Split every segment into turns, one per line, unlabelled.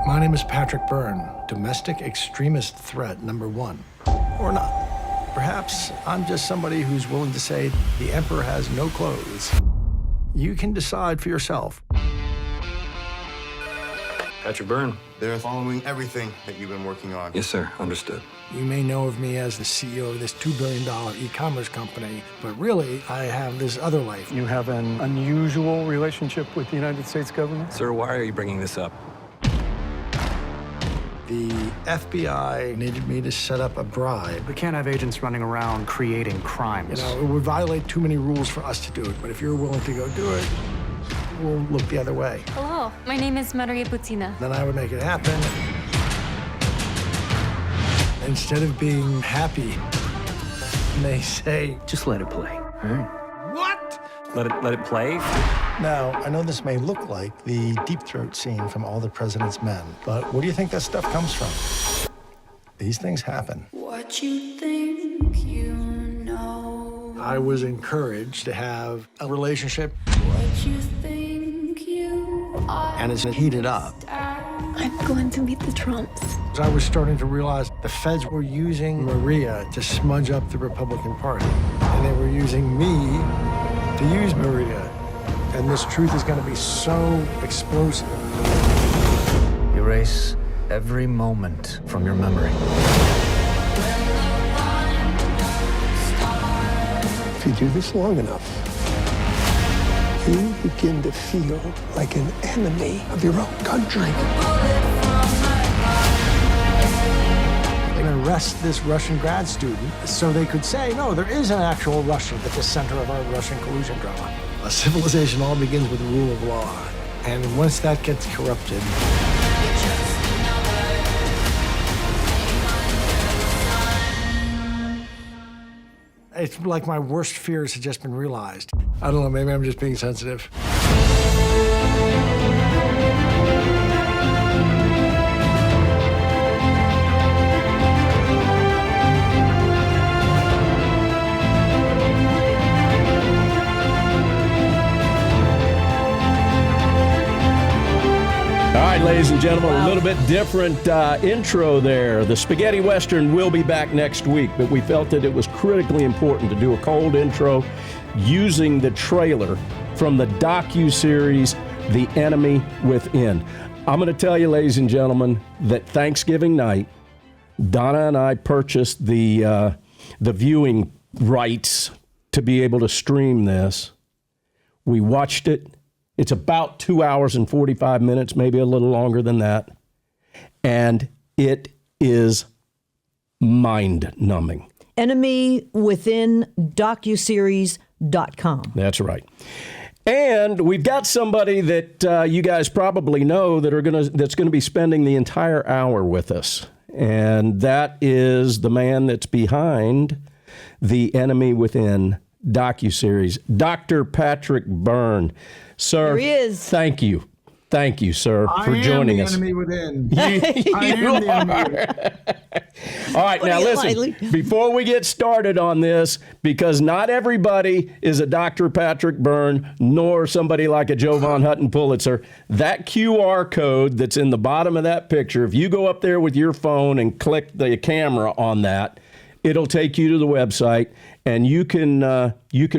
My name is Patrick Byrne, domestic extremist threat number one. Or not. Perhaps I'm just somebody who's willing to say the emperor has no clothes. You can decide for yourself.
Patrick Byrne.
They're following everything that you've been working on.
Yes, sir. Understood.
You may know of me as the CEO of this $2 billion e-commerce company, but really, I have this other life.
You have an unusual relationship with the United States government?
Sir, why are you bringing this up?
The FBI needed me to set up a bribe.
We can't have agents running around creating crimes.
You know, it would violate too many rules for us to do it, but if you're willing to go do it, we'll look the other way.
Hello, my name is Maria Putina.
Then I would make it happen. Instead of being happy, they say,
just let it play. All right.
"What?"
Let it play.
Now, I know this may look like the Deep Throat scene from All the President's Men, but where do you think that stuff comes from? These things happen.
What you think you know.
I was encouraged to have a relationship,
What you think you are.
and it's heated up.
I'm going to meet the Trumps.
I was starting to realize the feds were using Maria to smudge up the Republican Party, and they were using me to use Maria. And this truth is going to be so explosive.
Erase every moment from your memory.
If you do this long enough, you begin to feel like an enemy of your own country.
They're going to arrest this Russian grad student so they could say, no, there is an actual Russian at the center of our Russian collusion drama. A civilization all begins with the rule of law. And once that gets corrupted, it's like my worst fears had just been realized. I don't know, maybe I'm just being sensitive.
All right, ladies and gentlemen, a little bit different intro there. The Spaghetti Western will be back next week, but we felt that it was critically important to do a cold intro using the trailer from the docu-series The Enemy Within. I'm going to tell you, ladies and gentlemen, that Thanksgiving night, Donna and I purchased the viewing rights to be able to stream this. We watched it. It's about 2 hours and 45 minutes, maybe a little longer than that. And it is mind-numbing.
EnemyWithinDocuseries.com.
That's right. And we've got somebody that you guys probably know that's going to be spending the entire hour with us. And that is the man that's behind the Enemy Within docuseries, Dr. Patrick Byrne. Sir,
Here he is.
Thank you. Thank you, sir, for joining us.
I am the enemy within.
I am the enemy. All right, now listen, before we get started on this, because not everybody is a Dr. Patrick Byrne, nor somebody like a Joe Von Hutton Pulitzer, that QR code that's in the bottom of that picture, if you go up there with your phone and click the camera on that, it'll take you to the website, and you can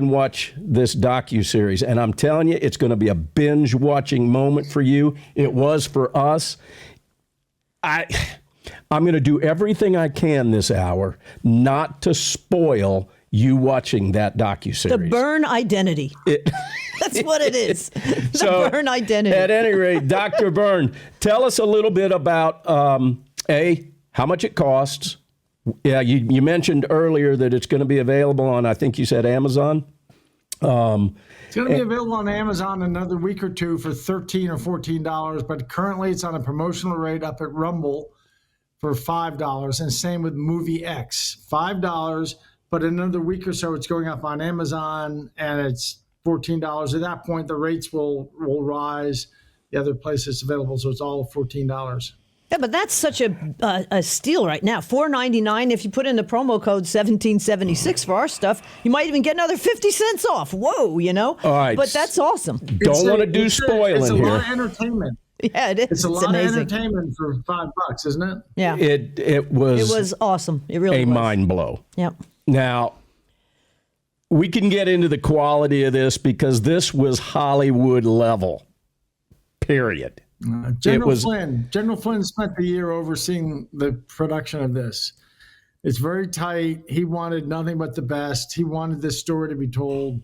watch this docuseries. And I'm telling you, it's going to be a binge-watching moment for you. It was for us. I'm going to do everything I can this hour not to spoil you watching that docuseries.
The Byrne identity. That's what it is. The Byrne identity.
At any rate, Dr. Byrne, tell us a little bit about, how much it costs. Yeah, you mentioned earlier that it's going to be available on, I think you said Amazon.
It's going to be available on Amazon in another week or two for $13 or $14, but currently it's on a promotional rate up at Rumble for $5, and same with Movie X, $5, but in another week or so it's going up on Amazon and it's $14. At that point, the rates will rise. The other place it's available, so it's all $14.
Yeah, but that's such a steal right now. $4.99. If you put in the promo code 1776 for our stuff, you might even get another 50 cents off. Whoa, you know?
All right.
But that's awesome.
Don't want to do spoiling
it's a
here.
lot of entertainment.
Yeah, it is.
It's a lot
amazing.
of entertainment for $5, isn't it?
Yeah.
It was
awesome. It really
a
was.
mind blow.
Yep.
Now, we can get into the quality of this because this was Hollywood level, period.
General Flynn spent the year overseeing the production of this. It's very tight. He wanted nothing but the best. He wanted this story to be told.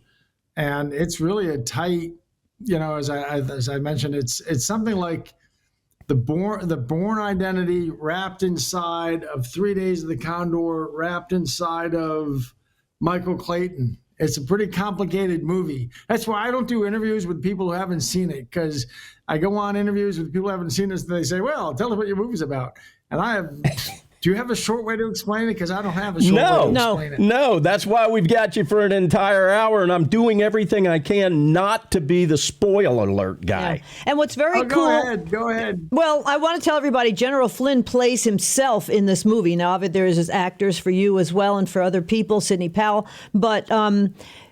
And it's really a tight, as I mentioned, it's something like the Bourne identity wrapped inside of 3 Days of the Condor, wrapped inside of Michael Clayton. It's a pretty complicated movie. That's why I don't do interviews with people who haven't seen it, because I go on interviews with people who haven't seen this and they say, well, tell us what your movie's about. And I have... Do you have a short way to explain it? Because I don't have a short way to explain it.
No, that's why we've got you for an entire hour, and I'm doing everything I can not to be the spoiler alert guy.
Yeah. And what's very cool...
Go ahead.
Well, I want to tell everybody, General Flynn plays himself in this movie. Now, there is actors for you as well and for other people, Sidney Powell. But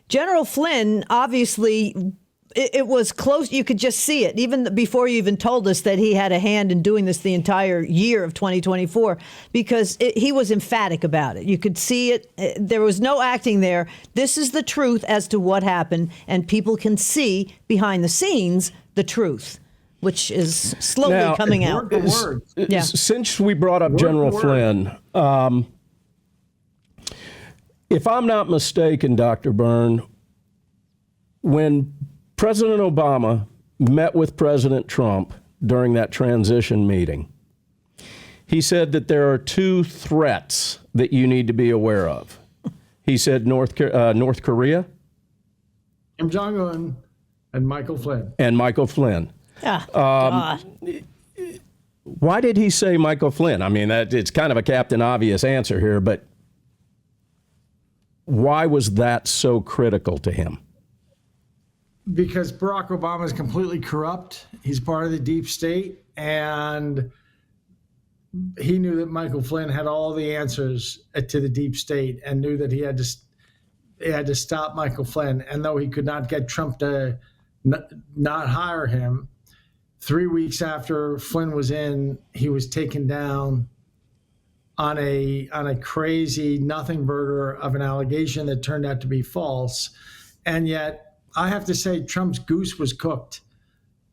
General Flynn, obviously... It was close. You could just see it, even before you even told us that he had a hand in doing this the entire year of 2024, because he was emphatic about it. You could see it. There was no acting there. This is the truth as to what happened, and people can see behind the scenes the truth, which is slowly coming out.
Word for word.
Yeah.
Since we brought up General Flynn, if I'm not mistaken, Dr. Byrne, when President Obama met with President Trump during that transition meeting, he said that there are two threats that you need to be aware of. He said North Korea,
Kim Jong-un, and Michael Flynn.
God.
Why did he say Michael Flynn? I mean, it's kind of a Captain Obvious answer here, but why was that so critical to him?
Because Barack Obama is completely corrupt. He's part of the deep state, and he knew that Michael Flynn had all the answers to the deep state, and knew that he had to stop Michael Flynn. And though he could not get Trump to not hire him, 3 weeks after Flynn was in, he was taken down on a crazy nothing burger of an allegation that turned out to be false. And yet, I have to say, Trump's goose was cooked.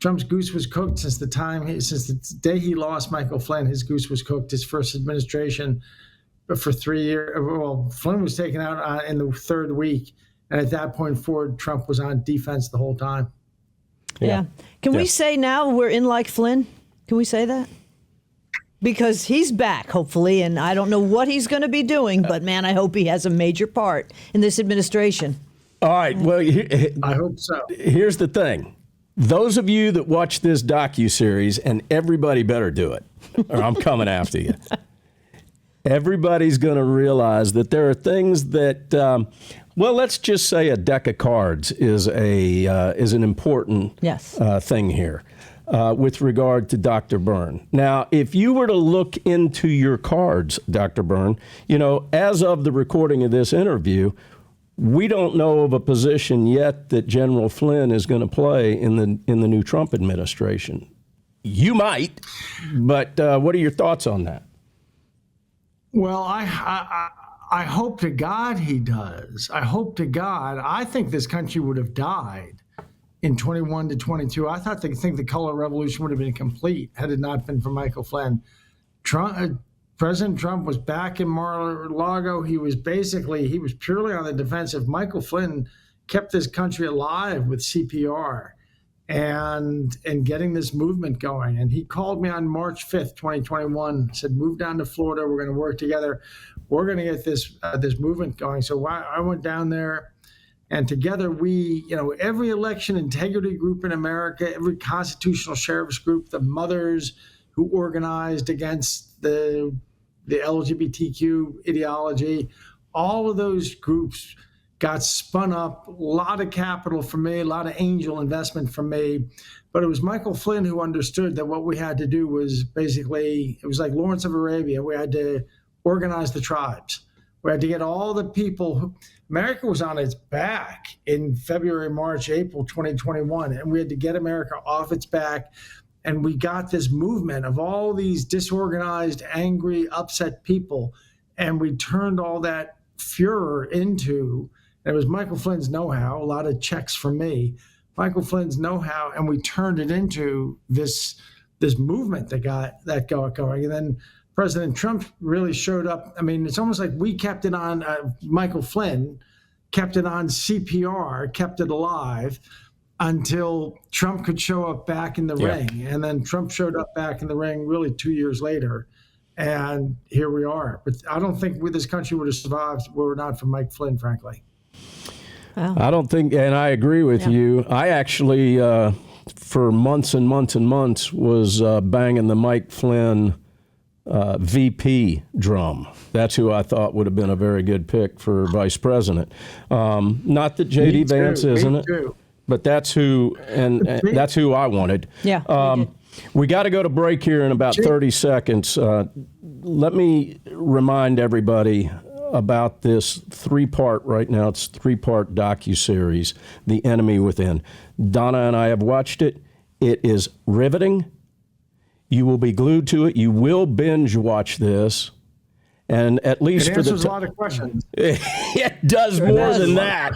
Trump's goose was cooked since the day he lost Michael Flynn. His goose was cooked. His first administration, for 3 years. Well, Flynn was taken out in the third week, and at that point forward, Trump was on defense the whole time.
Yeah. Can we say now we're in like Flynn? Can we say that? Because he's back, hopefully, and I don't know what he's going to be doing, but man, I hope he has a major part in this administration.
All right. Well,
I hope so.
Here's the thing. Those of you that watch this docuseries, and everybody better do it, or I'm coming after you. Everybody's going to realize that there are things that, let's just say a deck of cards is an important thing here with regard to Dr. Byrne. Now, if you were to look into your cards, Dr. Byrne, as of the recording of this interview, we don't know of a position yet that General Flynn is going to play in the new Trump administration. You might, but what are your thoughts on that?
Well, I hope to God he does. I hope to God. I think this country would have died in 21 to 22. I think the color revolution would have been complete had it not been for Michael Flynn. President Trump was back in Mar-a-Lago. He was purely on the defensive. Michael Flynn kept this country alive with CPR and getting this movement going. And he called me on March 5th, 2021, said, move down to Florida. We're going to work together. We're going to get this movement going. So I went down there, and together we, every election integrity group in America, every constitutional sheriff's group, the mothers who organized against the LGBTQ ideology, all of those groups got spun up, a lot of capital from me, a lot of angel investment from me. But it was Michael Flynn who understood that what we had to do was basically, it was like Lawrence of Arabia. We had to organize the tribes. We had to get all the people. America was on its back in February, March, April 2021, and we had to get America off its back And we got this movement of all these disorganized, angry, upset people. And we turned all that furor into, it was Michael Flynn's know-how, a lot of checks from me, Michael Flynn's know-how, and we turned it into this movement that got going. And then President Trump really showed up. I mean, it's almost like we kept it on, Michael Flynn kept it on CPR, kept it alive until Trump could show up back in the ring. And then Trump showed up back in the ring really 2 years later. And here we are. But I don't think this country would have survived were it not for Mike Flynn, frankly.
Wow.
I don't think, and I agree with you. I actually, for months and months and months, was banging the Mike Flynn VP drum. That's who I thought would have been a very good pick for vice president. Not that J.D. Vance isn't it, but that's who, and that's who I wanted.
Yeah.
We got to go to break here in about 30 seconds. Let me remind everybody about this three-part, right now it's three-part docuseries, The Enemy Within. Donna and I have watched it. It is riveting. You will be glued to it. You will binge watch this. And at least
it answers a lot of questions.
It does more than that.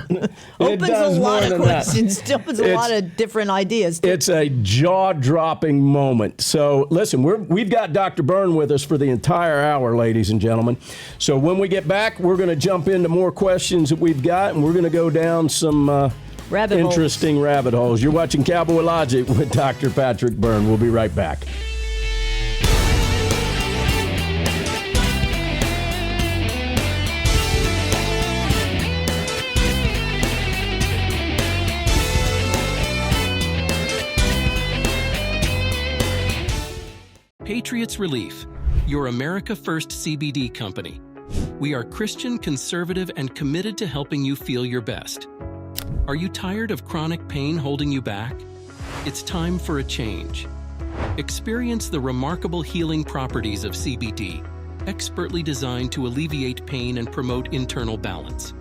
Opens a lot of questions. Opens a lot of different ideas.
It's a jaw-dropping moment. So listen, we've got Dr. Byrne with us for the entire hour, ladies and gentlemen. So when we get back, we're going to jump into more questions that we've got, and we're going to go down some interesting rabbit holes. You're watching Cowboy Logic with Dr. Patrick Byrne. We'll be right back.
Patriots Relief, your America First CBD company. We are Christian, conservative, and committed to helping you feel your best. Are you tired of chronic pain holding you back? It's time for a change. Experience the remarkable healing properties of CBD, expertly designed to alleviate pain and promote internal balance.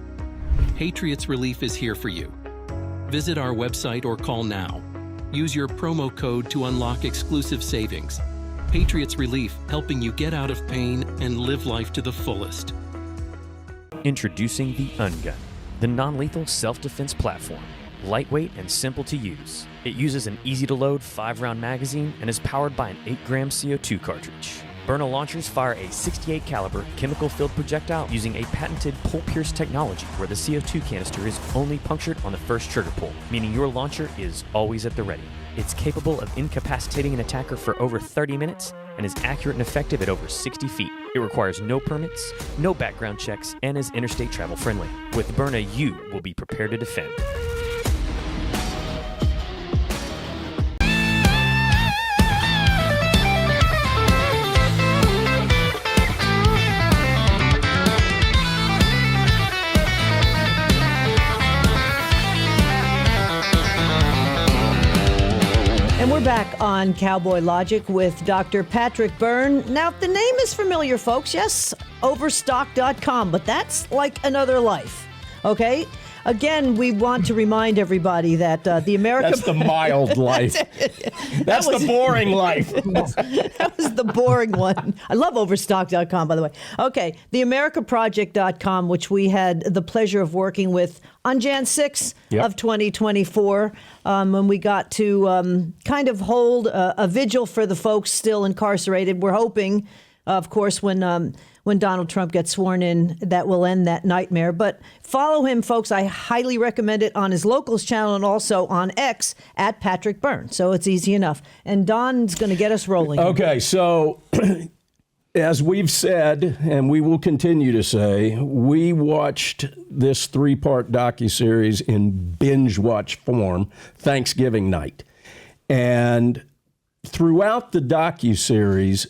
Patriots Relief is here for you. Visit our website or call now. Use your promo code to unlock exclusive savings. Patriots Relief, helping you get out of pain and live life to the fullest.
Introducing the Ungun, the non-lethal self-defense platform. Lightweight and simple to use. It uses an easy-to-load 5-round magazine and is powered by an 8-gram CO2 cartridge. Byrne launchers fire a 68 caliber chemical-filled projectile using a patented pull-pierce technology where the CO2 canister is only punctured on the first trigger pull, meaning your launcher is always at the ready. It's capable of incapacitating an attacker for over 30 minutes and is accurate and effective at over 60 feet. It requires no permits, no background checks, and is interstate travel friendly. With Byrne, you will be prepared to defend.
And we're back on Cowboy Logic with Dr. Patrick Byrne. Now, the name is familiar, folks. Yes, Overstock.com, but that's like another life, okay? Again, we want to remind everybody that the America...
That's the mild life. That's the boring life.
That was the boring one. I love Overstock.com, by the way. Okay, theamericaproject.com, which we had the pleasure of working with on Jan 6 of 2024, when we got to kind of hold a vigil for the folks still incarcerated. We're hoping, of course, when Donald Trump gets sworn in, that will end that nightmare. But follow him, folks. I highly recommend it on his Locals channel and also on X at Patrick Byrne. So it's easy enough. And Don's going to get us rolling.
Okay, so as we've said, and we will continue to say, we watched this three-part docuseries in binge watch form Thanksgiving night. And throughout the docuseries,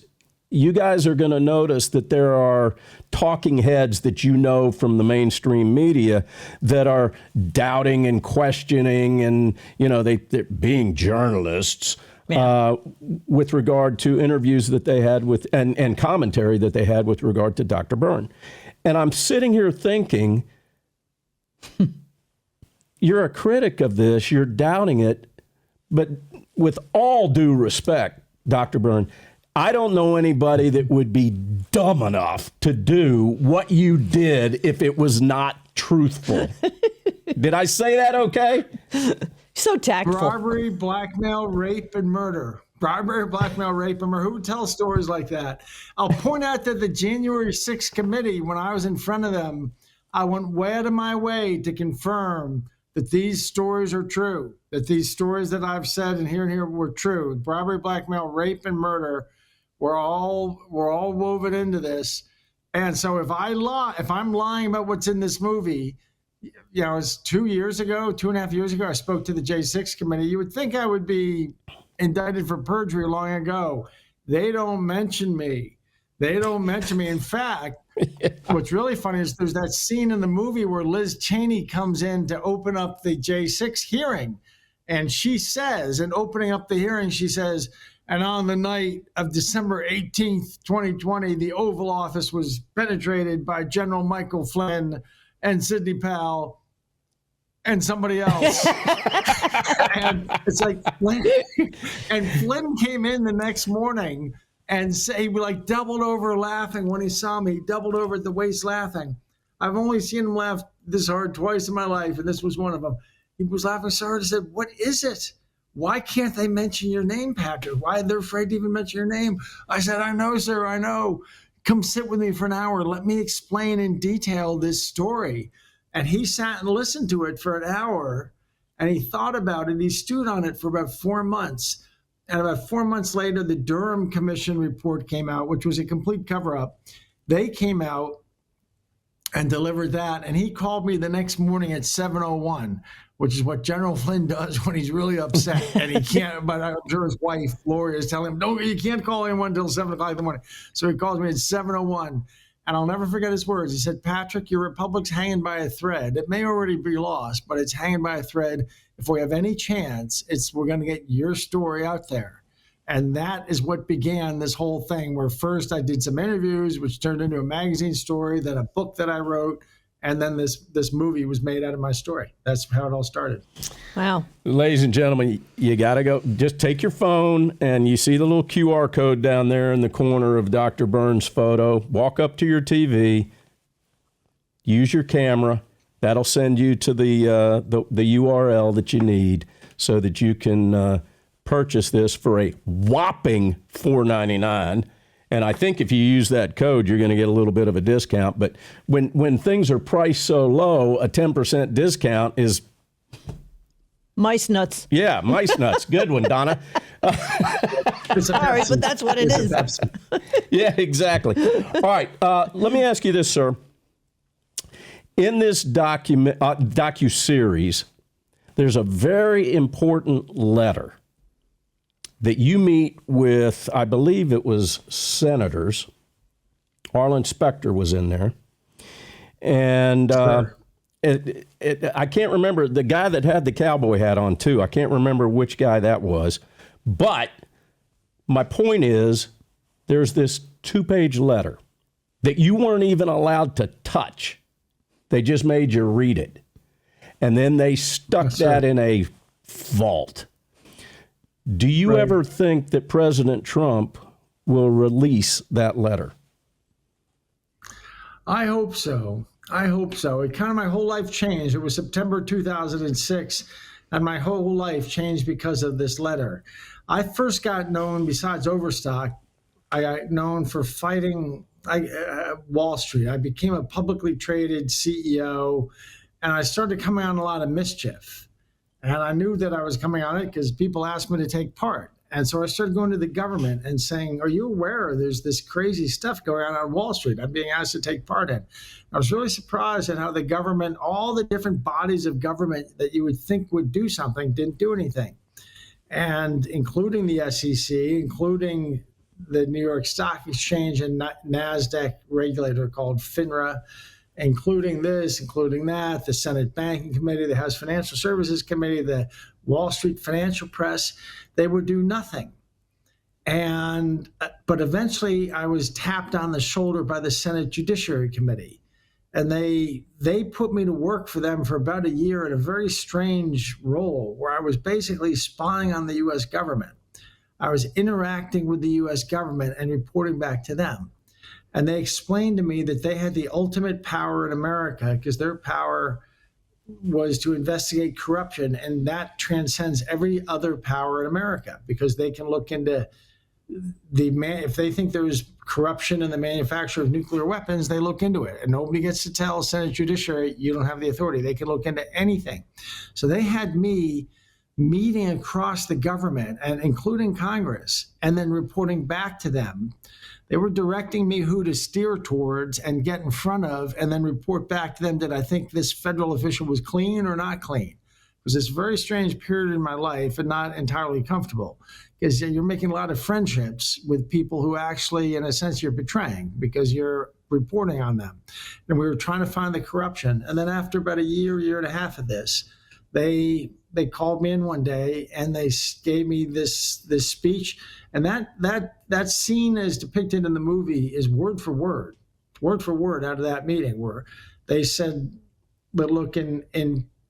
you guys are going to notice that there are talking heads that you know from the mainstream media that are doubting and questioning and, you know, they're being journalists with regard to interviews that they had with and commentary that they had with regard to Dr. Byrne. And I'm sitting here thinking, you're a critic of this, you're doubting it, but with all due respect, Dr. Byrne, I don't know anybody that would be dumb enough to do what you did if it was not truthful. Did I say that okay?
So tactful.
Bribery, blackmail, rape, and murder. Bribery, blackmail, rape, and murder. Who would tell stories like that? I'll point out that the January 6th committee, when I was in front of them, I went way out of my way to confirm that these stories are true, that these stories that I've said and here were true. Bribery, blackmail, rape, and murder were all woven into this. And so if I'm lying about what's in this movie, you know, it's 2.5 years ago, I spoke to the J6 committee. You would think I would be indicted for perjury long ago. They don't mention me. In fact, what's really funny is there's that scene in the movie where Liz Cheney comes in to open up the J6 hearing. And she says, in opening up the hearing, she says, and on the night of December 18th, 2020, the Oval Office was penetrated by General Michael Flynn and Sidney Powell and somebody else. And it's like, and Flynn came in the next morning and he like doubled over laughing when he saw me. He doubled over at the waist laughing. I've only seen him laugh this hard twice in my life, and this was one of them. He was laughing so hard. I said, "What is it? Why can't they mention your name, Patrick? Why they're afraid to even mention your name?" I said, "I know, sir, I know. Come sit with me for an hour. Let me explain in detail this story." And he sat and listened to it for an hour, and he thought about it. He stewed on it for about 4 months. And about 4 months later, the Durham Commission report came out, which was a complete cover-up. They came out and delivered that. And he called me the next morning at 7:01, which is what General Flynn does when he's really upset. And he can't, but I'm sure his wife, Lori, is telling him, "No, you can't call anyone until 7 o'clock in the morning." So he calls me at 7:01. And I'll never forget his words. He said, "Patrick, your republic's hanging by a thread. It may already be lost, but it's hanging by a thread. If we have any chance, we're going to get your story out there." And that is what began this whole thing, where first I did some interviews, which turned into a magazine story, then a book that I wrote, and then this movie was made out of my story. That's how it all started.
Wow.
Ladies and gentlemen, you got to go. Just take your phone, and you see the little QR code down there in the corner of Dr. Byrne's photo. Walk up to your TV. Use your camera. That'll send you to the URL that you need so that you can purchase this for a whopping $4.99. And I think if you use that code, you're going to get a little bit of a discount. But when things are priced so low, a 10% discount is
mice nuts.
Yeah, mice nuts. Good one, Donna.
Sorry, but that's what it is.
Yeah, exactly. All right. Let me ask you this, sir. In this docu-series, there's a very important letter that you meet with, I believe it was senators. Arlen Specter was in there. And
Sure.
I can't remember, the guy that had the cowboy hat on too, I can't remember which guy that was. But my point is, there's this 2-page letter that you weren't even allowed to touch. They just made you read it. And then they stuck that in a vault. Do you ever think that President Trump will release that letter?
I hope so. It kind of, my whole life changed. It was September 2006, and my whole life changed because of this letter. I first got known, besides Overstock, I got known for fighting Wall Street. I became a publicly traded CEO, and I started coming on a lot of mischief. And I knew that I was coming on it because people asked me to take part. And so I started going to the government and saying, "Are you aware there's this crazy stuff going on Wall Street? I'm being asked to take part in." I was really surprised at how the government, all the different bodies of government that you would think would do something, didn't do anything. And including the SEC, including the New York Stock Exchange and NASDAQ regulator called FINRA, including this, including that, the Senate Banking Committee, the House Financial Services Committee, the Wall Street Financial Press, they would do nothing. But eventually I was tapped on the shoulder by the Senate Judiciary Committee. And they put me to work for them for about a year in a very strange role where I was basically spying on the U.S. government. I was interacting with the U.S. government and reporting back to them. And they explained to me that they had the ultimate power in America because their power was to investigate corruption, and that transcends every other power in America because they can look into if they think there's corruption in the manufacture of nuclear weapons, they look into it. And nobody gets to tell Senate Judiciary, you don't have the authority. They can look into anything. So they had me meeting across the government, and including Congress, and then reporting back to them. They were directing me who to steer towards and get in front of, and then report back to them that I think this federal official was clean or not clean. It was this very strange period in my life and not entirely comfortable because you're making a lot of friendships with people who actually, in a sense, you're betraying because you're reporting on them. And we were trying to find the corruption. And then after about a year and a half of this, they called me in one day and they gave me this speech. And that scene as depicted in the movie is word for word out of that meeting where they said, but look, in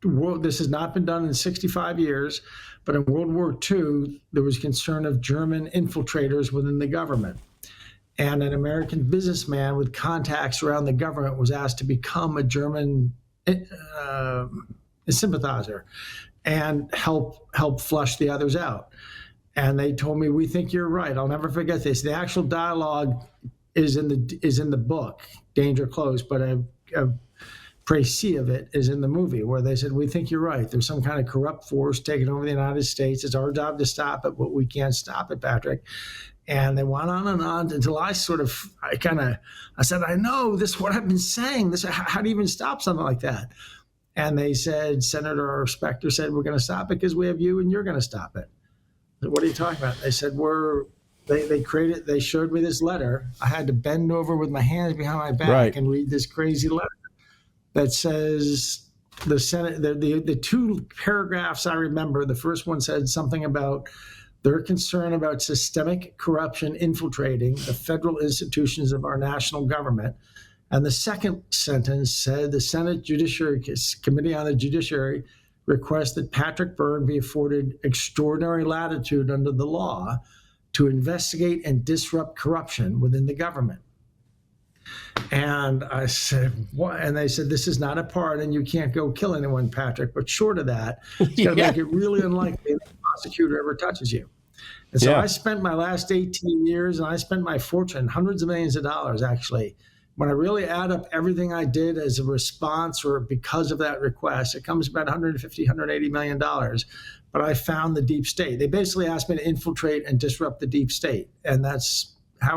world, this has not been done in 65 years, but in World War II, there was concern of German infiltrators within the government. And an American businessman with contacts around the government was asked to become a German sympathizer and help flush the others out. And they told me, we think you're right. I'll never forget this. The actual dialogue is in the book, Danger Close, but a précis of it is in the movie where they said, we think you're right. There's some kind of corrupt force taking over the United States. It's our job to stop it, but we can't stop it, Patrick. And they went on and on until I said, I know this is what I've been saying. How do you even stop something like that? And they said, Senator Specter said, we're going to stop it because we have you and you're going to stop it. I said, what are you talking about? They said, they showed me this letter. I had to bend over with my hands behind my back and read this crazy letter that says the Senate, the two paragraphs I remember, the first one said something about their concern about systemic corruption infiltrating the federal institutions of our national government. And the second sentence said the Senate Judiciary Committee on the Judiciary requests that Patrick Byrne be afforded extraordinary latitude under the law to investigate and disrupt corruption within the government. And I said, what? And they said, this is not a pardon. You can't go kill anyone, Patrick. But short of that, it's going to make it really unlikely that the prosecutor ever touches you. And so I spent my last 18 years, and I spent my fortune, hundreds of millions of dollars, actually. When I really add up everything I did as a response or because of that request, it comes about $150, $180 million. But I found the deep state. They basically asked me to infiltrate and disrupt the deep state. And that's how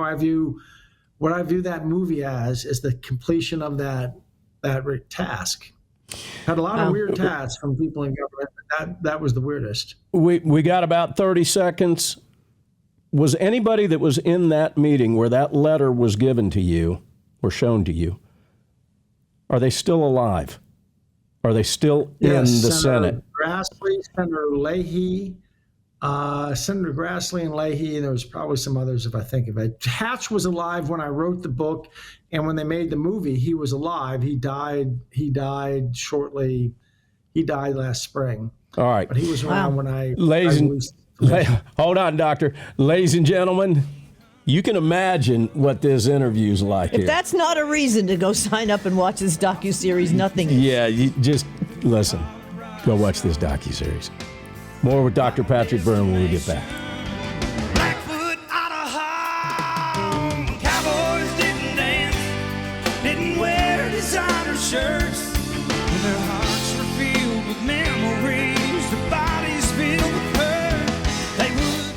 what I view that movie as, is the completion of that task. Had a lot of weird tasks from people in government, but that was the weirdest.
We got about 30 seconds. Was anybody that was in that meeting where that letter was given to you or shown to you, are they still alive? Are they still in the Senate?
Grassley, Senator Leahy, Senator Grassley and Leahy, and there was probably some others if I think of it. Hatch was alive when I wrote the book, and when they made the movie, he was alive. He died shortly. He died last spring.
All right.
But he was around when I...
Hold on, Doctor. Ladies and gentlemen, you can imagine what this interview's like here.
If that's not a reason to go sign up and watch this docuseries, nothing is.
Yeah, you just listen. Go watch this docuseries. More with Dr. Patrick Byrne when we get back.
Blackfoot out of home. Cowboys didn't dance, didn't wear designer shirts. Their hearts were filled with memories, their bodies filled with hurt. They would.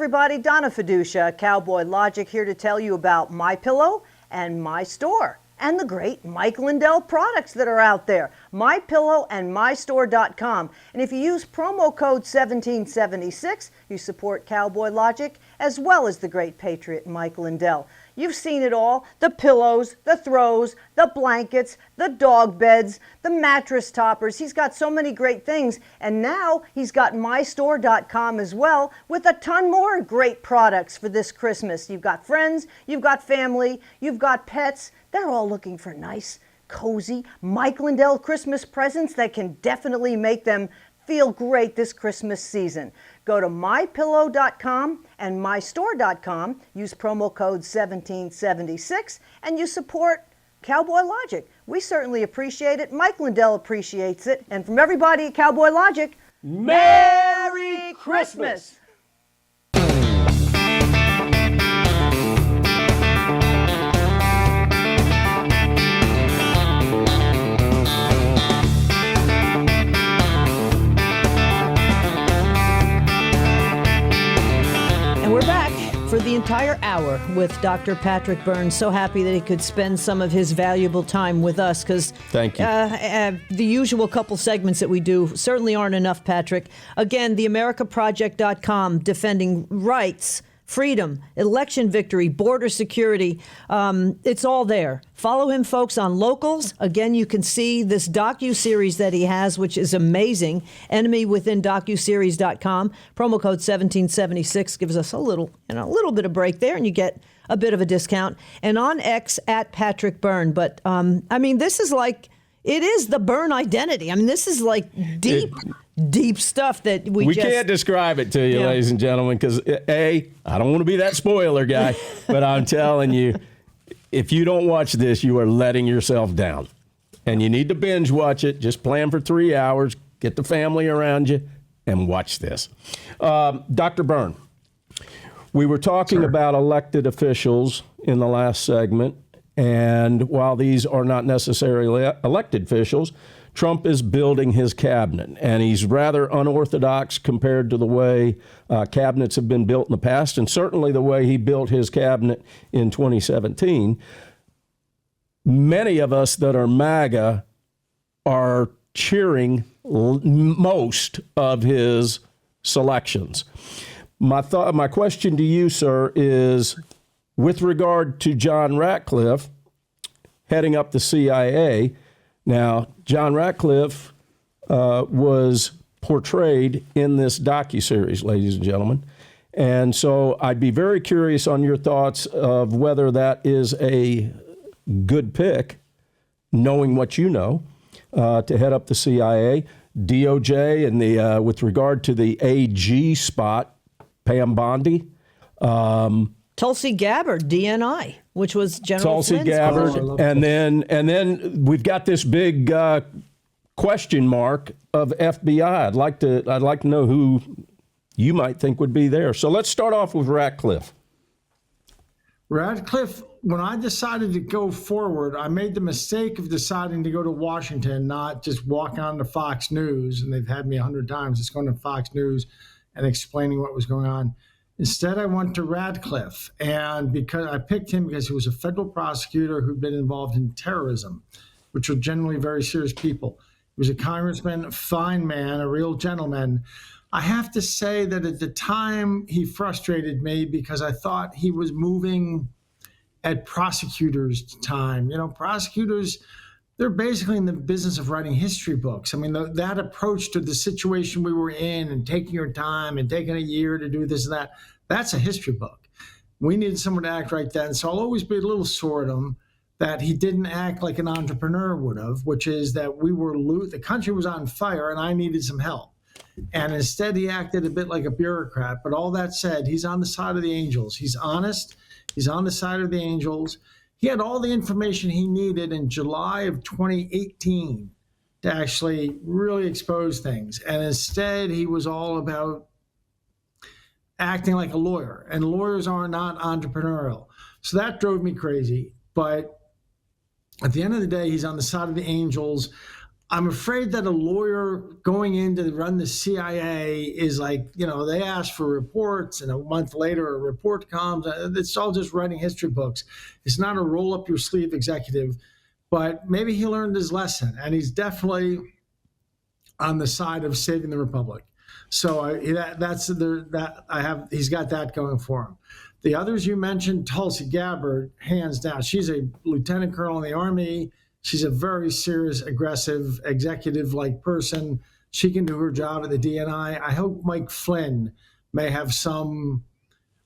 everybody. Donna Fiducia, Cowboy Logic, here to tell you about My Pillow and My Store and the great Mike Lindell products that are out there. My Pillow and MyStore.com. And if you use promo code 1776, you support Cowboy Logic as well as the great patriot Mike Lindell. You've seen it all, the pillows, the throws, the blankets, the dog beds, the mattress toppers. He's got so many great things. And now he's got mystore.com as well with a ton more great products for this Christmas. You've got friends, you've got family, you've got pets. They're all looking for nice, cozy Mike Lindell Christmas presents that can definitely make them feel great this Christmas season. Go to mypillow.com and mystore.com. Use promo code 1776 and you support Cowboy Logic. We certainly appreciate it. Mike Lindell appreciates it. And from everybody at Cowboy Logic, Merry Christmas! And we're back for the entire hour with Dr. Patrick Byrne. So happy that he could spend some of his valuable time with us because
thank you.
The usual couple segments that we do certainly aren't enough, Patrick. Again, theamericaproject.com, defending rights, freedom, election victory, border security. It's all there. Follow him, folks, on Locals. Again, you can see this docuseries that he has, which is amazing. EnemyWithinDocuSeries.com. Promo code 1776 gives us a little bit of break there, and you get a bit of a discount. And on X at Patrick Byrne. But I mean, this is like, it is the Byrne identity. I mean, this is like deep stuff that we just
can't describe it to you, ladies and gentlemen, because I don't want to be that spoiler guy, but I'm telling you, if you don't watch this, you are letting yourself down. And you need to binge watch it. Just plan for 3 hours, get the family around you, and watch this. Dr. Byrne, we were talking about elected officials in the last segment, and while these are not necessarily elected officials, Trump is building his cabinet, and he's rather unorthodox compared to the way cabinets have been built in the past, and certainly the way he built his cabinet in 2017. Many of us that are MAGA are cheering most of his selections. My question to you, sir, is with regard to John Ratcliffe heading up the CIA. Now, John Ratcliffe was portrayed in this docuseries, ladies and gentlemen. And so I'd be very curious on your thoughts of whether that is a good pick, knowing what you know, to head up the CIA, DOJ, and the with regard to the AG spot, Pam Bondi.
Tulsi Gabbard, DNI, which was General
Tulsi
Flynn's
Gabbard,
person.
and then we've got this big question mark of FBI. I'd like to know who you might think would be there. So let's start off with Ratcliffe.
Ratcliffe, when I decided to go forward, I made the mistake of deciding to go to Washington, not just walk on to Fox News, and they've had me 100 times, just going to Fox News and explaining what was going on. Instead, I went to Ratcliffe, and because I picked him because he was a federal prosecutor who'd been involved in terrorism, which are generally very serious people. He was a congressman, a fine man, a real gentleman. I have to say that at the time, he frustrated me because I thought he was moving at prosecutors' time. You know, prosecutors, they're basically in the business of writing history books. I mean, that approach to the situation we were in and taking your time and taking a year to do this and that, that's a history book. We needed someone to act right then. So I'll always be a little sore at him that he didn't act like an entrepreneur would have, which is that the country was on fire and I needed some help. And instead he acted a bit like a bureaucrat. But all that said, he's on the side of the angels. He's honest. He's on the side of the angels. He had all the information he needed in July of 2018 to actually really expose things. And instead, he was all about acting like a lawyer. And lawyers are not entrepreneurial. So that drove me crazy. But at the end of the day, he's on the side of the angels. I'm afraid that a lawyer going in to run the CIA is like, they ask for reports and a month later a report comes. It's all just writing history books. It's not a roll up your sleeve executive, but maybe he learned his lesson, and he's definitely on the side of saving the republic. So he's got that going for him. The others you mentioned, Tulsi Gabbard, hands down. She's a lieutenant colonel in the Army. She's a very serious, aggressive, executive-like person. She can do her job at the DNI. I hope Mike Flynn may have some.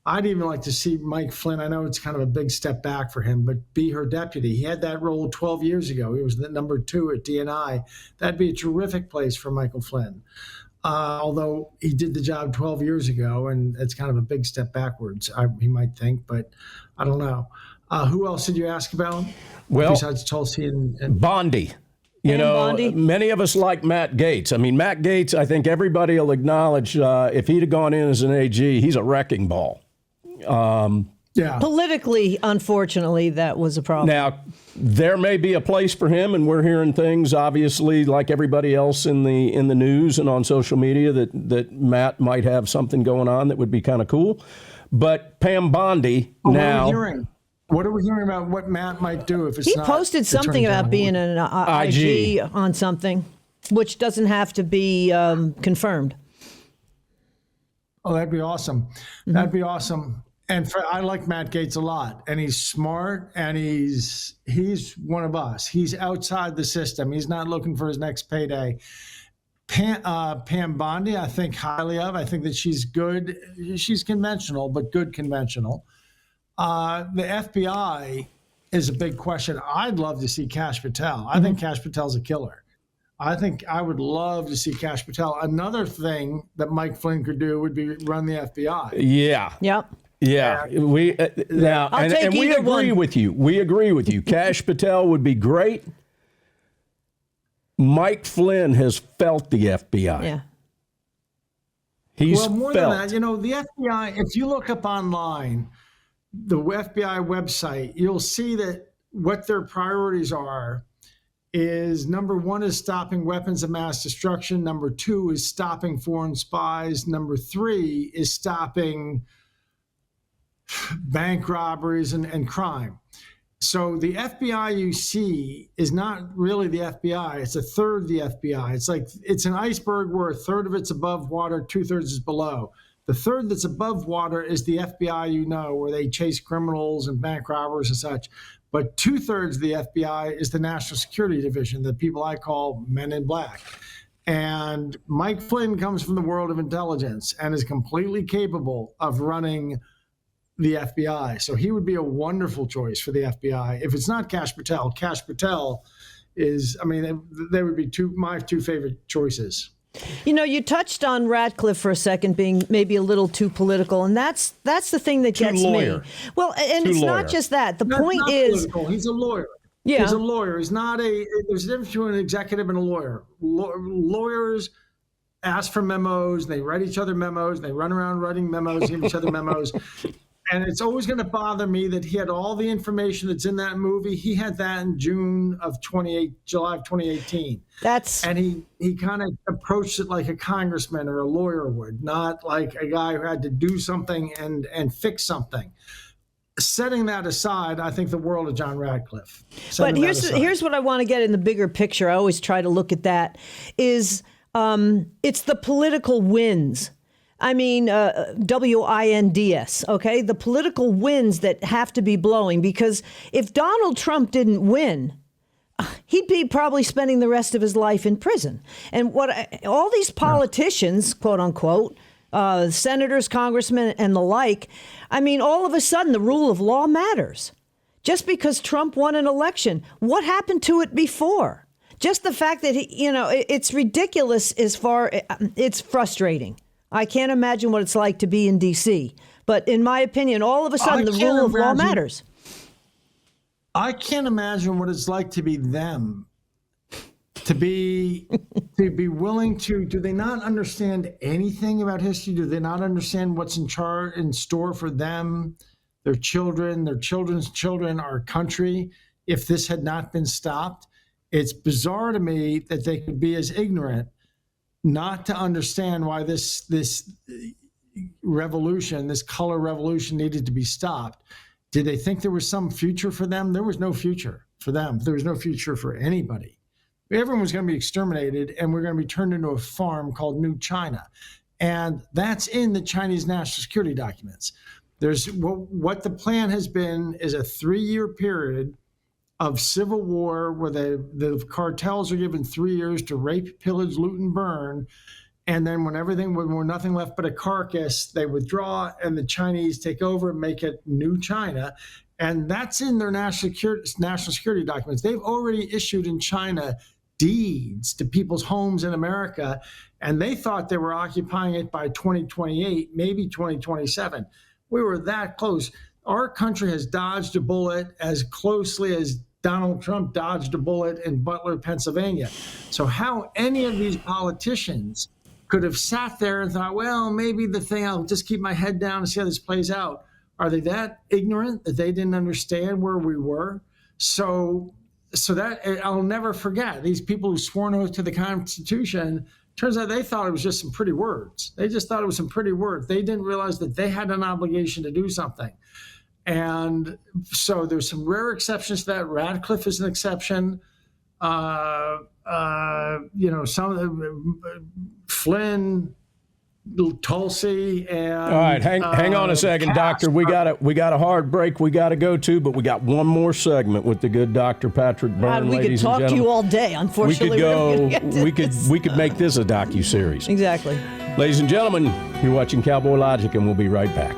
I'd even like to see Mike Flynn. I know it's kind of a big step back for him, but be her deputy. He had that role 12 years ago. He was the number 2 at DNI. That'd be a terrific place for Michael Flynn. Although he did the job 12 years ago, and it's kind of a big step backwards, he might think, but I don't know. Who else did you ask about?
Well,
besides Tulsi and
Bondi. Bondi. Many of us like Matt Gaetz. I mean, Matt Gaetz, I think everybody will acknowledge if he'd have gone in as an AG, he's a wrecking ball.
Yeah. Politically, unfortunately, that was a problem.
Now, there may be a place for him, and we're hearing things, obviously, like everybody else in the news and on social media, that Matt might have something going on that would be kind of cool. But Pam Bondi now.
What are we hearing about what Matt might do if it's not?
He posted something about being an IG on something, which doesn't have to be confirmed.
Oh, that'd be awesome. Mm-hmm. That'd be awesome. And I like Matt Gaetz a lot, and he's smart, and he's one of us. He's outside the system. He's not looking for his next payday. Pam Bondi, I think highly of. I think that she's good. She's conventional, but good conventional. The FBI is a big question. I'd love to see Kash Patel. I think Kash Patel's a killer. I think I would love to see Kash Patel. Another thing that Mike Flynn could do would be run the FBI.
Yeah.
Yep.
Yeah, we now and we agree with you. We agree with you. Kash Patel would be great. Mike Flynn has felt the FBI.
Yeah.
He's
more than that, the FBI, if you look up online, the FBI website, you'll see that what their priorities are is number 1 is stopping weapons of mass destruction. Number 2 is stopping foreign spies. Number 3 is stopping bank robberies and crime. So the FBI you see is not really the FBI. It's a third of the FBI. It's like it's an iceberg where a third of it's above water, 2/3 is below. The third that's above water is the FBI, where they chase criminals and bank robbers and such. But 2/3 of the FBI is the National Security Division, the people I call Men in Black. And Mike Flynn comes from the world of intelligence and is completely capable of running the FBI. So he would be a wonderful choice for the FBI. If it's not Kash Patel is, they would be my 2 favorite choices.
You touched on Ratcliffe for a second being maybe a little too political, and that's the thing that gets me. Well, and it's not just that. The point is,
political. He's a lawyer.
Yeah.
He's a lawyer. He's not there's a difference between an executive and a lawyer. Lawyers ask for memos, they write each other memos, they run around writing memos, give each other memos. And it's always going to bother me that he had all the information that's in that movie. He had that in July of 2018. And he kind of approached it like a congressman or a lawyer would, not like a guy who had to do something and fix something. Setting that aside, I think the world of John Ratcliffe.
But here's what I want to get in the bigger picture. I always try to look at that. It's the political wins. WINDS, okay? The political winds that have to be blowing, because if Donald Trump didn't win, he'd be probably spending the rest of his life in prison. And all these politicians, quote unquote, senators, congressmen, and the like, all of a sudden the rule of law matters. Just because Trump won an election, what happened to it before? Just the fact that, it's ridiculous it's frustrating. I can't imagine what it's like to be in D.C. But in my opinion, all of a sudden, the rule of law matters.
I can't imagine what it's like to be them. To be willing to, do they not understand anything about history? Do they not understand what's in store for them, their children, their children's children, our country, if this had not been stopped? It's bizarre to me that they could be as ignorant not to understand why this revolution, this color revolution, needed to be stopped. Did they think there was some future for them? There was no future for them. There was no future for anybody. Everyone was going to be exterminated, and we're going to be turned into a farm called New China. And that's in the Chinese national security documents. There's what the plan has been is a 3-year period of civil war where the cartels are given 3 years to rape, pillage, loot, and burn. And then when nothing left but a carcass, they withdraw and the Chinese take over and make it New China. And that's in their national security documents. They've already issued in China deeds to people's homes in America, and they thought they were occupying it by 2028, maybe 2027. We were that close. Our country has dodged a bullet as closely as Donald Trump dodged a bullet in Butler, Pennsylvania. So how any of these politicians could have sat there and thought, well, maybe I'll just keep my head down and see how this plays out. Are they that ignorant that they didn't understand where we were? So that I'll never forget. These people who swore an oath to the Constitution, turns out they thought it was just some pretty words. They just thought it was some pretty words. They didn't realize that they had an obligation to do something. And so there's some rare exceptions to that. Radcliffe is an exception. Some of the Flynn, Tulsi, and
all right, hang on a second, Doctor. We got a hard break we got to go to, but we got one more segment with the good Dr. Patrick Byrne.
We could talk to you all day. Unfortunately,
we could make this a docu-series.
Exactly.
Ladies and gentlemen, you're watching Cowboy Logic, and we'll be right back.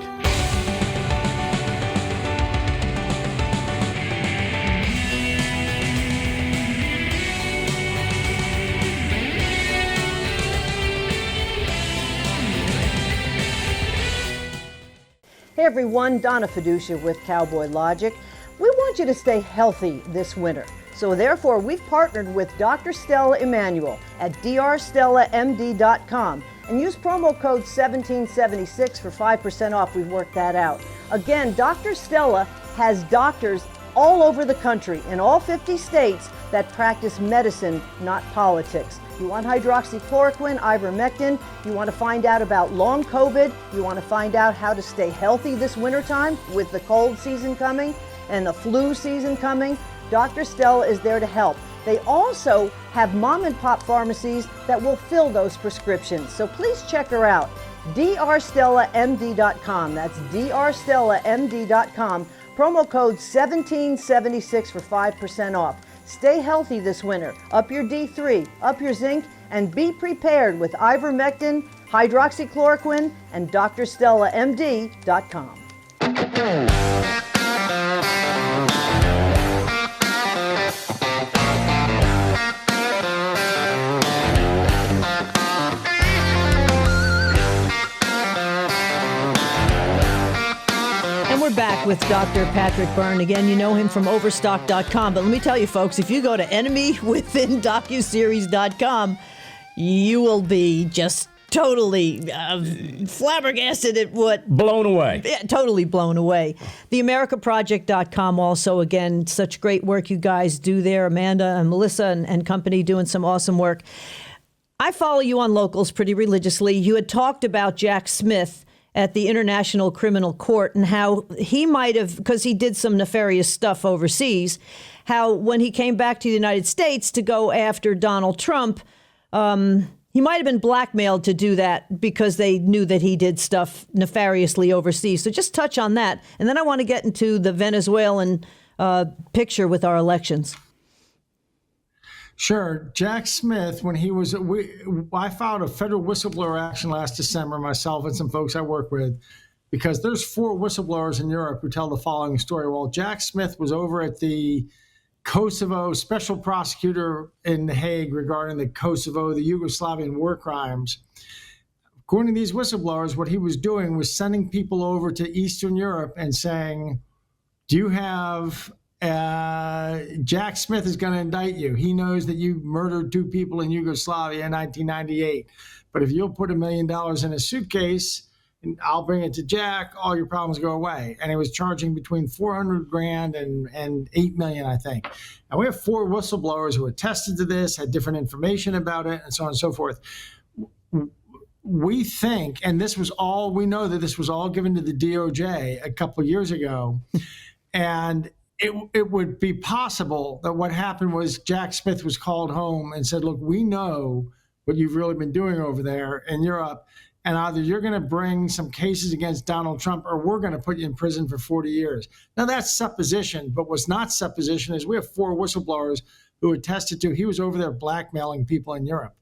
Hey everyone, Donna Fiducia with Cowboy Logic. We want you to stay healthy this winter. So therefore, we've partnered with Dr. Stella Emanuel at drstellamd.com and use promo code 1776 for 5% off. We've worked that out. Again, Dr. Stella has doctors all over the country in all 50 states that practice medicine, not politics. You want hydroxychloroquine, ivermectin, you want to find out about long COVID, you want to find out how to stay healthy this wintertime with the cold season coming and the flu season coming, Dr. Stella is there to help. They also have mom and pop pharmacies that will fill those prescriptions. So please check her out. drstellamd.com. That's drstellamd.com. Promo code 1776 for 5% off. Stay healthy this winter. Up your D3, up your zinc, and be prepared with ivermectin, hydroxychloroquine, and drstellamd.com. We're back with Dr. Patrick Byrne. Again, you know him from Overstock.com. But let me tell you, folks, if you go to enemywithindocuseries.com, you will be just totally flabbergasted at what...
Blown away.
Yeah, totally blown away. TheAmericaProject.com also, again, such great work you guys do there. Amanda and Melissa and company doing some awesome work. I follow you on Locals pretty religiously. You had talked about Jack Smith at the International Criminal Court and how he might have, because he did some nefarious stuff overseas, how when he came back to the United States to go after Donald Trump, he might have been blackmailed to do that because they knew that he did stuff nefariously overseas. So just touch on that. And then I want to get into the Venezuelan picture with our elections.
Sure. Jack Smith, when he was, I filed a federal whistleblower action last December, myself and some folks I work with, because there's 4 whistleblowers in Europe who tell the following story. Well, Jack Smith was over at the Kosovo special prosecutor in The Hague regarding the Kosovo, the Yugoslavian war crimes. According to these whistleblowers, what he was doing was sending people over to Eastern Europe and saying, do you have... Jack Smith is going to indict you. He knows that you murdered 2 people in Yugoslavia in 1998. But if you'll put $1 million in a suitcase and I'll bring it to Jack. All your problems go away. And he was charging between $400,000 and $8 million, I think. And we have 4 whistleblowers who attested to this, had different information about it, and so on and so forth. We think, and we know that this was all given to the DOJ a couple of years ago, and it would be possible that what happened was Jack Smith was called home and said, look, we know what you've really been doing over there in Europe, and either you're going to bring some cases against Donald Trump or we're going to put you in prison for 40 years. Now, that's supposition, but what's not supposition is we have 4 whistleblowers who attested to he was over there blackmailing people in Europe.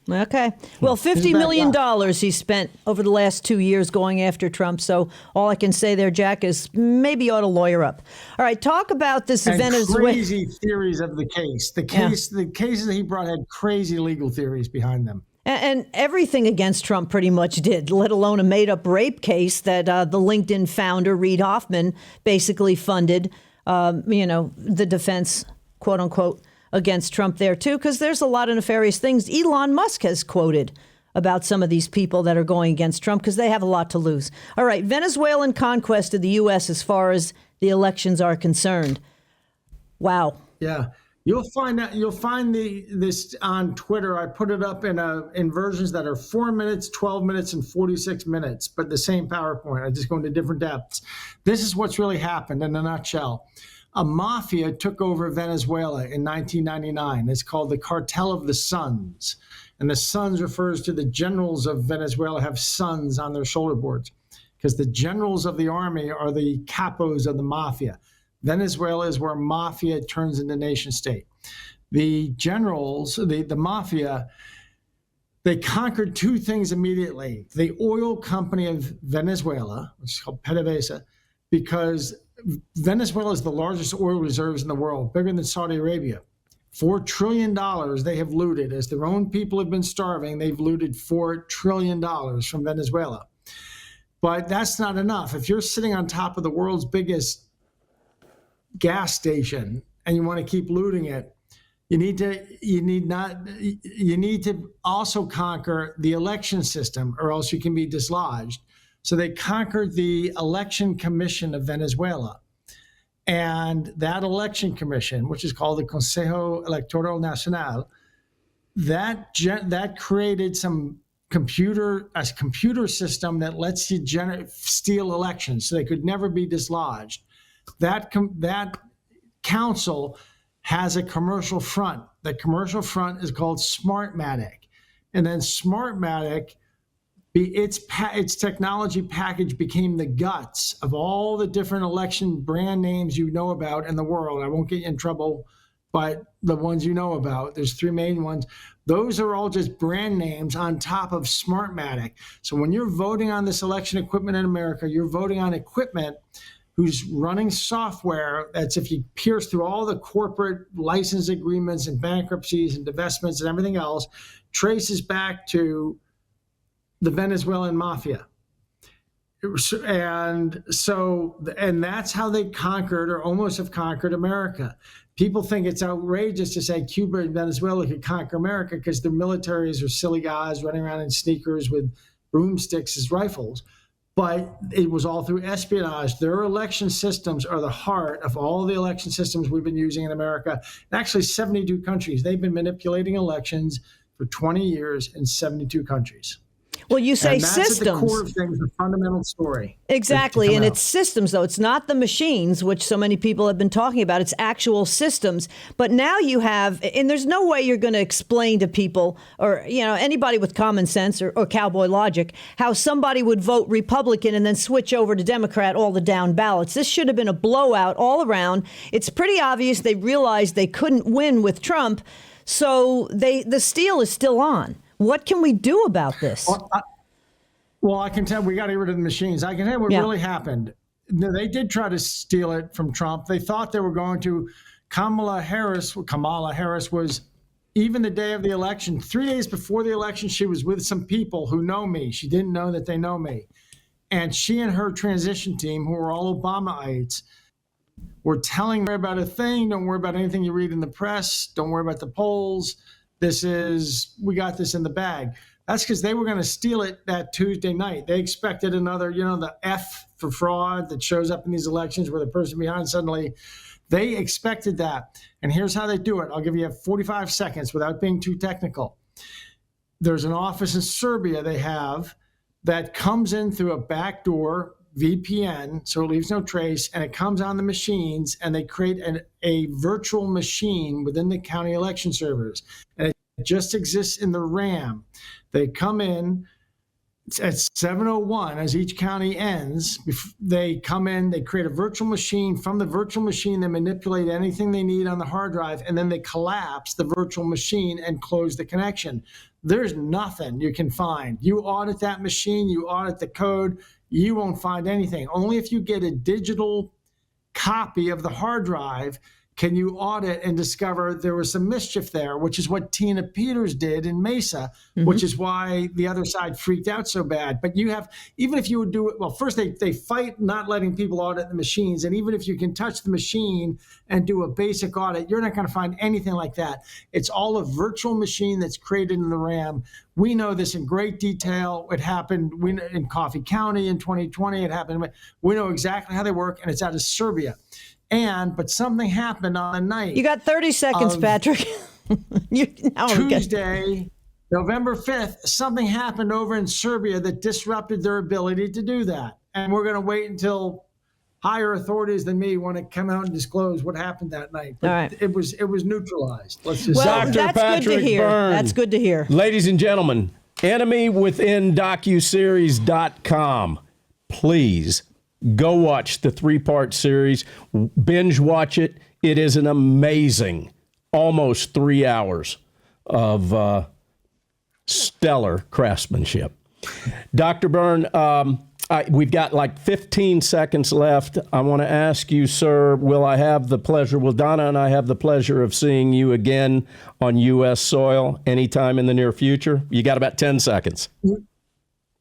Okay. Well, $50 million he spent over the last 2 years going after Trump. So all I can say there, Jack, is maybe you ought to lawyer up. All right. Talk about this Venezuela.
Crazy theories of the case. The cases that he brought had crazy legal theories behind them.
And everything against Trump pretty much did, let alone a made-up rape case that the LinkedIn founder, Reid Hoffman, basically funded, the defense, quote unquote, against Trump there, too, because there's a lot of nefarious things Elon Musk has quoted about some of these people that are going against Trump because they have a lot to lose. All right. Venezuelan conquest of the U.S. as far as the elections are concerned. Wow.
Yeah. You'll find this on Twitter. I put it up in versions that are 4 minutes, 12 minutes, and 46 minutes, but the same PowerPoint. I just go into different depths. This is what's really happened in a nutshell. A mafia took over Venezuela in 1999. It's called the Cartel of the Suns. And the Suns refers to the generals of Venezuela have suns on their shoulder boards because the generals of the army are the capos of the mafia. Venezuela is where mafia turns into nation state. The generals, the mafia, they conquered 2 things immediately. The oil company of Venezuela, which is called PDVSA, because Venezuela is the largest oil reserves in the world, bigger than Saudi Arabia. $4 trillion they have looted. As their own people have been starving, they've looted $4 trillion from Venezuela. But that's not enough. If you're sitting on top of the world's biggest gas station and you want to keep looting it, you need to also conquer the election system, or else you can be dislodged. So they conquered the election commission of Venezuela. And that election commission, which is called the Consejo Electoral Nacional, that created a computer system that lets you steal elections, so they could never be dislodged. That council has a commercial front. The commercial front is called Smartmatic. And then Smartmatic, its technology package became the guts of all the different election brand names you know about in the world. I won't get you in trouble, but the ones you know about, there's 3 main ones. Those are all just brand names on top of Smartmatic. So when you're voting on this election equipment in America, you're voting on equipment who's running software that's, if you pierce through all the corporate license agreements and bankruptcies and divestments and everything else, traces back to the Venezuelan mafia. And that's how they conquered, or almost have conquered, America. People think it's outrageous to say Cuba and Venezuela could conquer America because their militaries are silly guys running around in sneakers with broomsticks as rifles. But it was all through espionage. Their election systems are the heart of all the election systems we've been using in America. In actually 72 countries. They've been manipulating elections for 20 years in 72 countries.
Well, you say
and that's
systems.
At the core of things, the fundamental story.
Exactly. And it's systems, though. It's not the machines, which so many people have been talking about. It's actual systems. But now you have, and there's no way you're going to explain to people, or anybody with common sense or cowboy logic, how somebody would vote Republican and then switch over to Democrat all the down ballots. This should have been a blowout all around. It's pretty obvious they realized they couldn't win with Trump, so the steal is still on. What can we do about this?
Well, I can tell we got to get rid of the machines. I can tell what really happened. They did try to steal it from Trump. They thought they were going to. Kamala Harris was, even the day of the election, 3 days before the election, she was with some people who know me. She didn't know that they know me. And she and her transition team, who are all Obamaites, were telling her about a thing. Don't worry about anything you read in the press. Don't worry about the polls. We got this in the bag. That's because they were going to steal it that Tuesday night. They expected another, the F for fraud that shows up in these elections where the person behind suddenly, they expected that. And here's how they do it. I'll give you 45 seconds without being too technical. There's an office in Serbia they have that comes in through a back door, VPN, so it leaves no trace, and it comes on the machines, and they create a virtual machine within the county election servers. And it just exists in the RAM. They come in at 7:01 as each county ends. They come in, they create a virtual machine. From the virtual machine, they manipulate anything they need on the hard drive, and then they collapse the virtual machine and close the connection. There's nothing you can find. You audit that machine, you audit the code, you won't find anything. Only if you get a digital copy of the hard drive can you audit and discover there was some mischief there, which is what Tina Peters did in Mesa, which is why the other side freaked out so bad. But you have, even if you would do it, well, first they fight not letting people audit the machines. And even if you can touch the machine and do a basic audit, you're not going to find anything like that. It's all a virtual machine that's created in the RAM. We know this in great detail. It happened in Coffee County in 2020. It happened. We know exactly how they work, and it's out of Serbia. But something happened on the night.
You got 30 seconds, Patrick.
Tuesday, November 5th, something happened over in Serbia that disrupted their ability to do that. And we're going to wait until higher authorities than me want to come out and disclose what happened that night. But
all right.
It was neutralized. Let's just
Dr.
that's
Patrick
good to hear.
Byrne.
That's good to hear.
Ladies and gentlemen, enemywithindocuseries.com. Please go watch the 3-part series. Binge watch it. It is an amazing, almost 3 hours of stellar craftsmanship. Dr. Byrne, we've got like 15 seconds left. I want to ask you, sir, will Donna and I have the pleasure of seeing you again on U.S. soil anytime in the near future? You got about 10 seconds.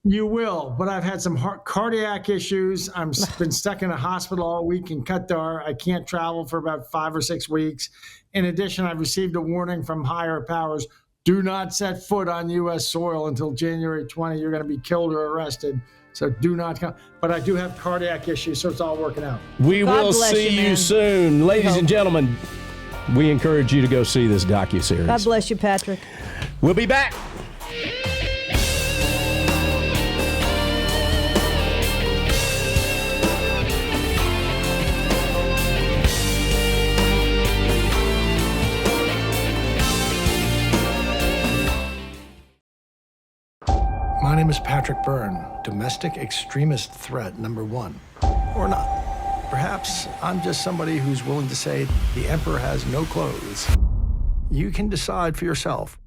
You will, but I've had some cardiac issues. I've been stuck in a hospital all week in Qatar. I can't travel for about 5 or 6 weeks. In addition, I've received a warning from higher powers. Do not set foot on U.S. soil until January 20. You're going to be killed or arrested. So do not come. But I do have cardiac issues, so it's all working out.
We will see you soon. Ladies and gentlemen, we encourage you to go see this docuseries.
God bless you, Patrick.
We'll be back.
My name is Patrick Byrne, domestic extremist threat number 1. Or not. Perhaps I'm just somebody who's willing to say the emperor has no clothes. You can decide for yourself.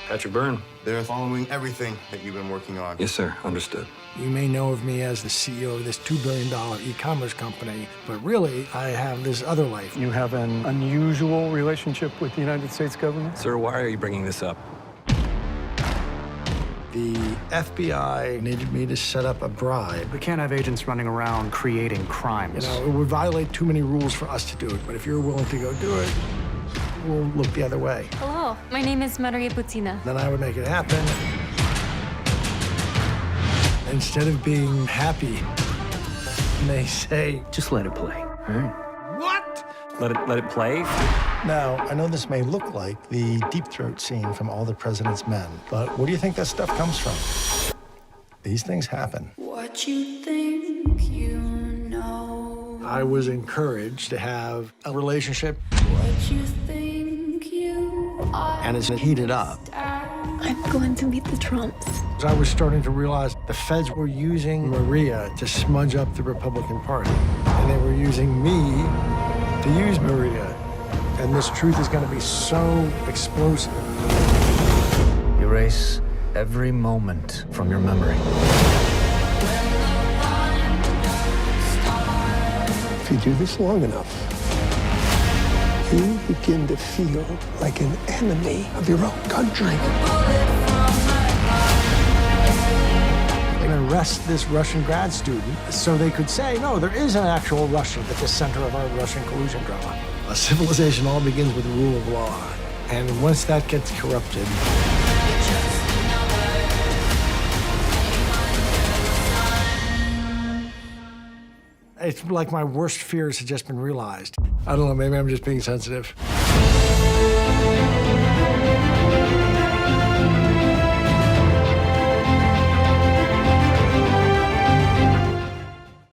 Patrick Byrne.
They're following everything that you've been working on.
Yes, sir. Understood.
You may know of me as the CEO of this $2 billion e-commerce company, but really, I have this other life.
You have an unusual relationship with the United States government?
Sir, why are you bringing this up?
The FBI needed me to set up a bribe.
We can't have agents running around creating crimes.
It would violate too many rules for us to do it, but if you're willing to go do it, we'll look the other way.
Hello, my name is Maria Butina.
Then I would make it happen. Instead of being happy, they say,
just let it play. All right.
What?
Let it play.
Now, I know this may look like the Deep Throat scene from All the President's Men, but where do you think that stuff comes from? These things happen.
What you think you know.
I was encouraged to have a relationship.
What you think you are.
And it's heated up.
I'm going to meet the Trumps.
I was starting to realize the feds were using Maria to smudge up the Republican Party. And they were using me to use Maria. And this truth is going to be so explosive.
Erase every moment from your memory.
If you do this long enough, you begin to feel like an enemy of your own country. And arrest this Russian grad student so they could say, no, there is an actual Russian at the center of our Russian collusion drama. A civilization all begins with the rule of law.
And once that gets corrupted, it's like my worst fears have just been realized.
I don't know, maybe I'm just being sensitive.